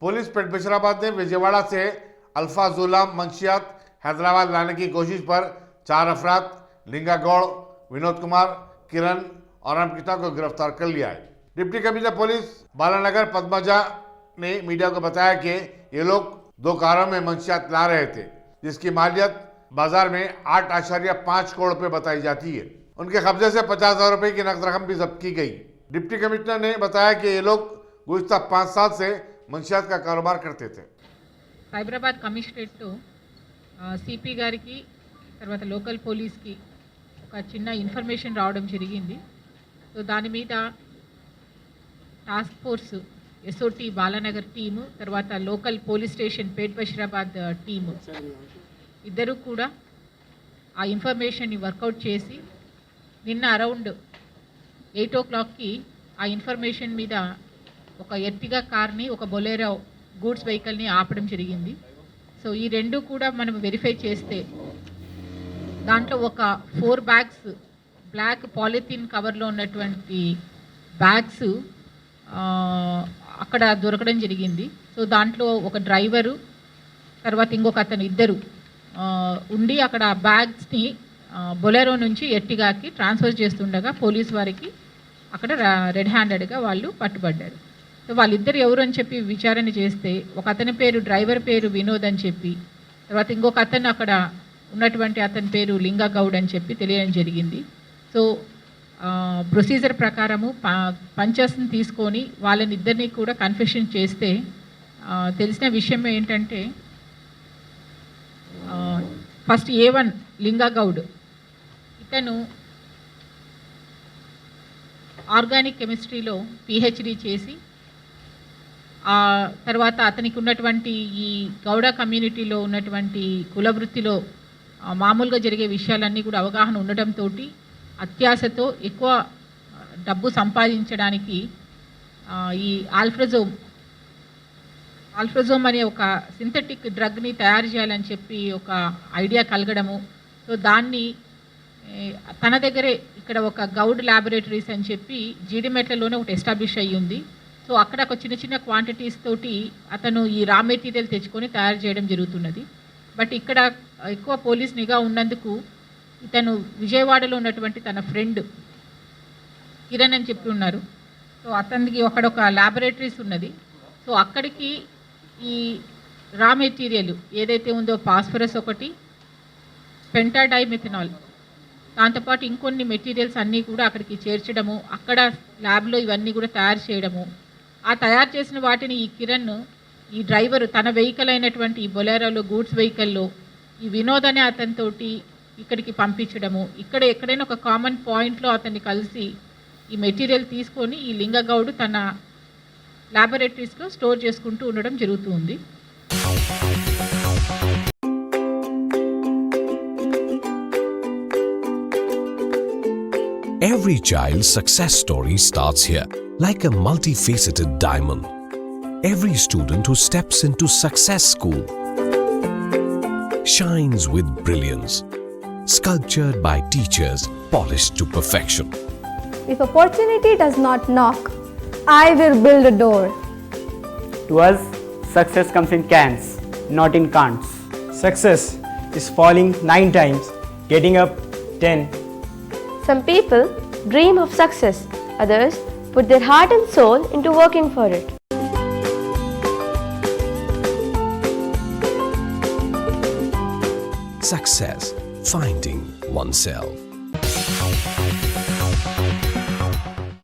Police पेटबेशराबाद ने विजयवाड़ा से अल्फाजुल्ला मंशियात हैदराबाद लाने की कोशिश पर 4 अफराद लिंगा गौड़, विनोद कुमार, किरण और रामकृष्णा को गिरफ्तार कर लिया है। Deputy commissioner police Balanagar Padmaja ने मीडिया को बताया कि ये लोग 2 कारों में मंशियात ला रहे थे, जिसकी मालियत बाजार में 8.5 करोड़ रुपए बताई जाती है। उनके कब्जे से 50,000 रुपए की नकद रकम भी जब्त की गई। डिप्टी कमिश्नर ने बताया कि ये लोग गुज़िश्ता 5 साल से मंशियात का कारोबार करते थे। సైబరాబాద్ కమిషనరేట్ సిపి గారికి తర్వాత లోకల్ పోలీస్కి ఒక చిన్న ఇన్ఫర్మేషన్ రావడం జరిగింది. సో దాని మీద task force SOT Balanagar team తర్వాత local police station Petbasheerabad team ఇద్దరు కూడా ఆ ఇన్ఫర్మేషన్ని వర్కౌట్ చేసి నిన్న అరౌండ్ 8 o'clockకి ఆ ఇన్ఫర్మేషన్ మీద ఒక ఎర్టిగా కార్ని ఒక బొలెరో గూడ్స్ వెహికల్ని ఆపడం జరిగింది. సో ఈ రెండు కూడా మనం వెరిఫై చేస్తే దాంట్లో ఒక 4 బ్యాగ్స్ బ్లాక్ పాలిథిన్ కవర్లో ఉన్నటువంటి బ్యాగ్స్ అక్కడ దొరకడం జరిగింది. సో దాంట్లో ఒక డ్రైవరు తర్వాత ఇంకొక అతను ఇద్దరు ఉండి అక్కడ బ్యాగ్స్ని బొలెరో నుంచి ఎర్టిగాకి ట్రాన్స్ఫర్ చేస్తుండగా పోలీస్ వారికి అక్కడ రెడ్ హ్యాండెడ్గా వాళ్ళు పట్టుబడ్డారు. సో వాళ్ళిద్దరు ఎవరు అని చెప్పి విచారణ చేస్తే ఒక అతని పేరు డ్రైవర్ పేరు వినోద్ అని చెప్పి తర్వాత ఇంకొక అతను అక్కడ ఉన్నటువంటి అతని పేరు లింగా గౌడ్ అని చెప్పి తెలియడం జరిగింది. సో ప్రొసీజర్ ప్రకారము పంచర్స్ని తీసుకొని వాళ్ళని ఇద్దరిని కూడా కన్ఫెషన్ చేస్తే తెలిసిన విషయం ఏంటంటే ఫస్ట్ A1 లింగా గౌడ్ ఇతను ఆర్గానిక్ కెమిస్ట్రీలో PhD చేసి తర్వాత అతనికి ఉన్నటువంటి ఈ గౌడ కమ్యూనిటీలో ఉన్నటువంటి కులవృత్తిలో మామూలుగా జరిగే విషయాలన్నీ కూడా అవగాహన ఉండటంతో అత్యాశతో ఎక్కువ డబ్బు సంపాదించడానికి ఈ ఆల్ఫ్రజోమ్ అనే ఒక సింథటిక్ డ్రగ్ని తయారు చేయాలని చెప్పి ఒక ఐడియా కలగడము. సో దాన్ని తన దగ్గరే ఇక్కడ ఒక గౌడ్ ల్యాబొరేటరీస్ అని చెప్పి జీడిమెట్లలోనే ఒకటి ఎస్టాబ్లిష్ అయ్యి ఉంది. సో అక్కడ ఒక చిన్న చిన్న క్వాంటిటీస్ తోటి అతను ఈ రా మెటీరియల్ తెచ్చుకొని తయారు చేయడం జరుగుతున్నది. బట్ ఇక్కడ ఎక్కువ పోలీస్ నిఘా ఉన్నందుకు ఇతను విజయవాడలో ఉన్నటువంటి తన ఫ్రెండ్ కిరణ్ అని చెప్పి ఉన్నారు. సో అతనికి అక్కడొక ల్యాబొరేటరీస్ ఉన్నది. సో అక్కడికి ఈ రా మెటీరియల్ ఏదైతే ఉందో ఫాస్ఫరస్ ఒకటి, పెంటాడైమెథనాల్, దాంతోపాటు ఇంకొన్ని మెటీరియల్స్ అన్నీ కూడా అక్కడికి చేర్చడము, అక్కడ ల్యాబ్లో ఇవన్నీ కూడా తయారు చేయడము. ఆ తయారు చేసిన వాటిని ఈ కిరణ్ ఈ డ్రైవరు తన వెహికల్ అయినటువంటి ఈ బొలెరోలో గూడ్స్ వెహికల్లో ఈ వినోద్ అనే అతనితోటి ఇక్కడికి పంపించడము, ఇక్కడ ఎక్కడైనా ఒక కామన్ పాయింట్లో అతన్ని కలిసి ఈ మెటీరియల్ తీసుకొని ఈ లింగగౌడ్ తన ల్యాబొరేటరీస్లో స్టోర్ చేసుకుంటూ ఉండడం జరుగుతుంది. Every child's success story starts here, like a multifaceted diamond. Every student who steps into Success School shines with brilliance, sculptured by teachers polished to perfection. If opportunity does not knock, I will build a door. To us, success comes in cans, not in can'ts. Success is falling 9 times, getting up 10. Some people dream of success, others put their heart and soul into working for it. Success, finding oneself.